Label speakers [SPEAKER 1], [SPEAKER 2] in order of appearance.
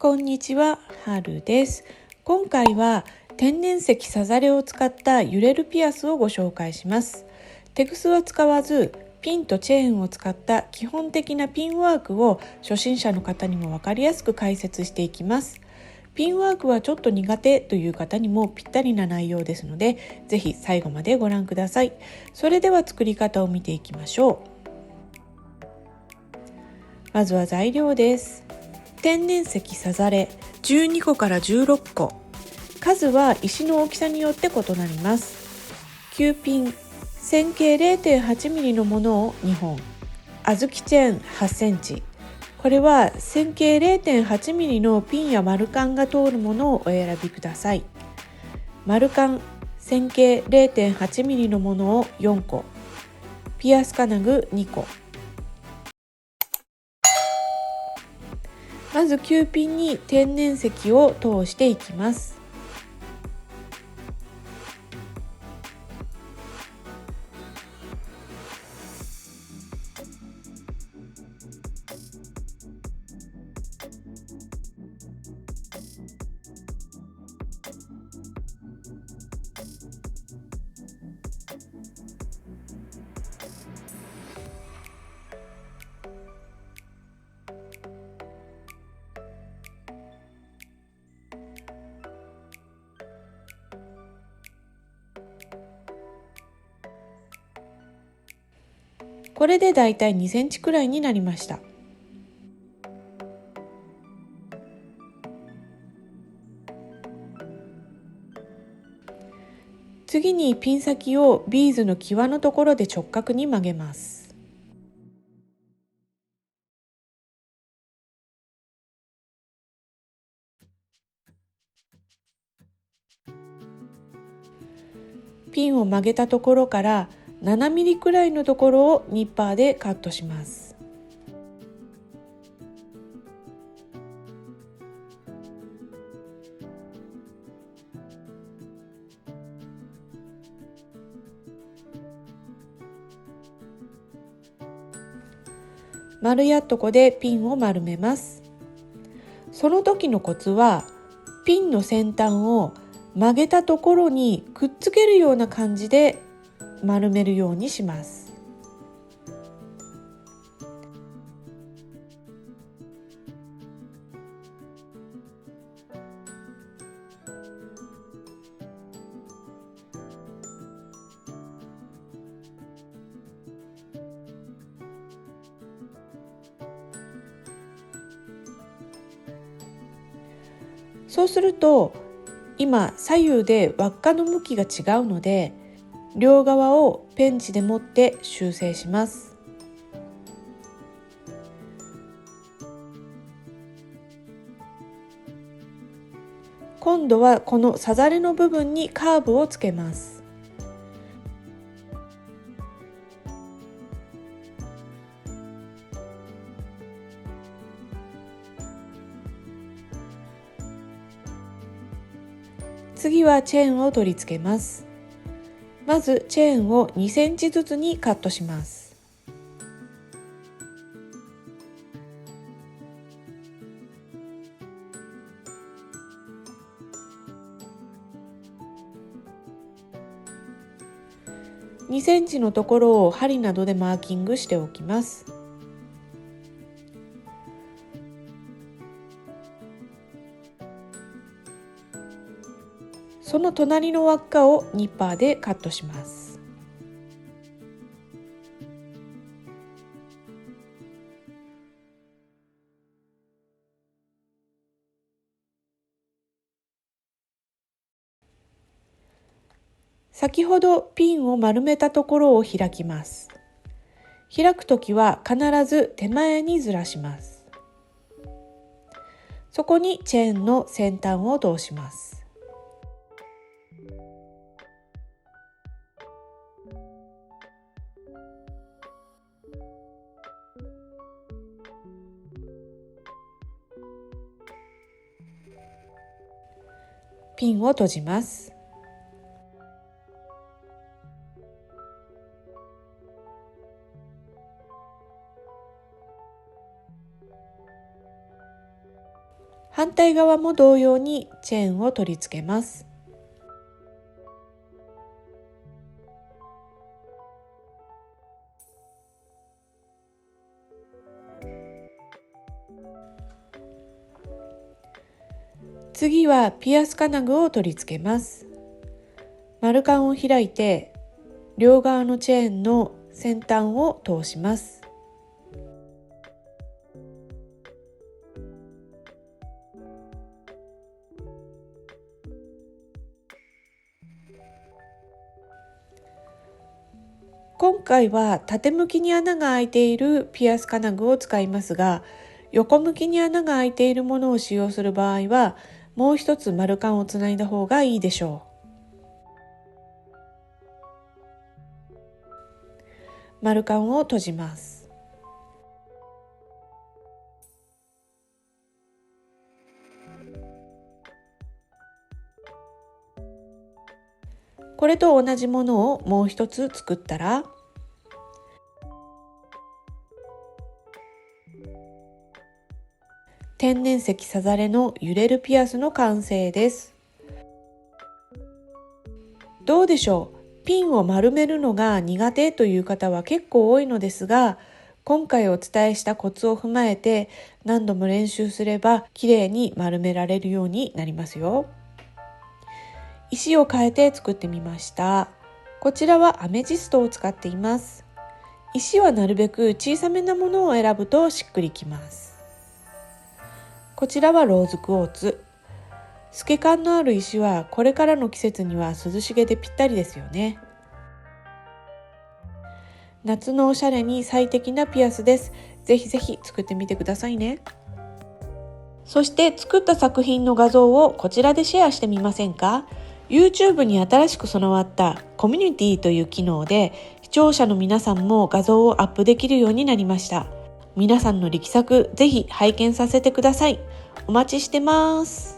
[SPEAKER 1] こんにちは、はるです。今回は天然石さざれを使った揺れるピアスをご紹介します。テグスは使わず、ピンとチェーンを使った基本的なピンワークを初心者の方にも分かりやすく解説していきます。ピンワークはちょっと苦手という方にもぴったりな内容ですので、ぜひ最後までご覧ください。それでは作り方を見ていきましょう。まずは材料です。天然石さざれ12個から16個。数は石の大きさによって異なります。球ピン、線形 0.8mm のものを2本。小豆チェーン8センチ。これは線形 0.8mm のピンや丸カンが通るものをお選びください。丸カン、線形 0.8mm のものを4個。ピアス金具2個。まず球ピンに天然石を通していきます。これでだいたい2センチくらいになりました。次にピン先をビーズの際のところで直角に曲げます。ピンを曲げたところから7ミリくらいのところをニッパーでカットします。丸やっとこでピンを丸めます。その時のコツは、ピンの先端を曲げたところにくっつけるような感じで丸めるようにします。そうすると今左右で輪っかの向きが違うので、両側をペンチで持って修正します。今度はこのさざれの部分にカーブをつけます。次はチェーンを取り付けます。まずチェーンを2センチずつにカットします。2センチのところを針などでマーキングしておきます。その隣の輪っかをニッパーでカットします。先ほどピンを丸めたところを開きます。開くときは必ず手前にずらします。そこにチェーンの先端を通します。ピンを閉じます。反対側も同様にチェーンを取り付けます。次はピアス金具を取り付けます。丸カンを開いて両側のチェーンの先端を通します。今回は縦向きに穴が開いているピアス金具を使いますが、横向きに穴が開いているものを使用する場合は、もう一つ丸カンをつないだ方がいいでしょう。丸カンを閉じます。これと同じものをもう一つ作ったら、天然石さざれの揺れるピアスの完成です。どうでしょう？ピンを丸めるのが苦手という方は結構多いのですが、今回お伝えしたコツを踏まえて何度も練習すればきれいに丸められるようになりますよ。石を変えて作ってみました。こちらはアメジストを使っています。石はなるべく小さめなものを選ぶとしっくりきます。こちらはローズクォーツ。透け感のある石はこれからの季節には涼しげでぴったりですよね。夏のおしゃれに最適なピアスです。ぜひぜひ作ってみてくださいね。そして作った作品の画像をこちらでシェアしてみませんか？ YouTube に新しく備わったコミュニティという機能で視聴者の皆さんも画像をアップできるようになりました。皆さんの力作ぜひ拝見させてください。お待ちしてます。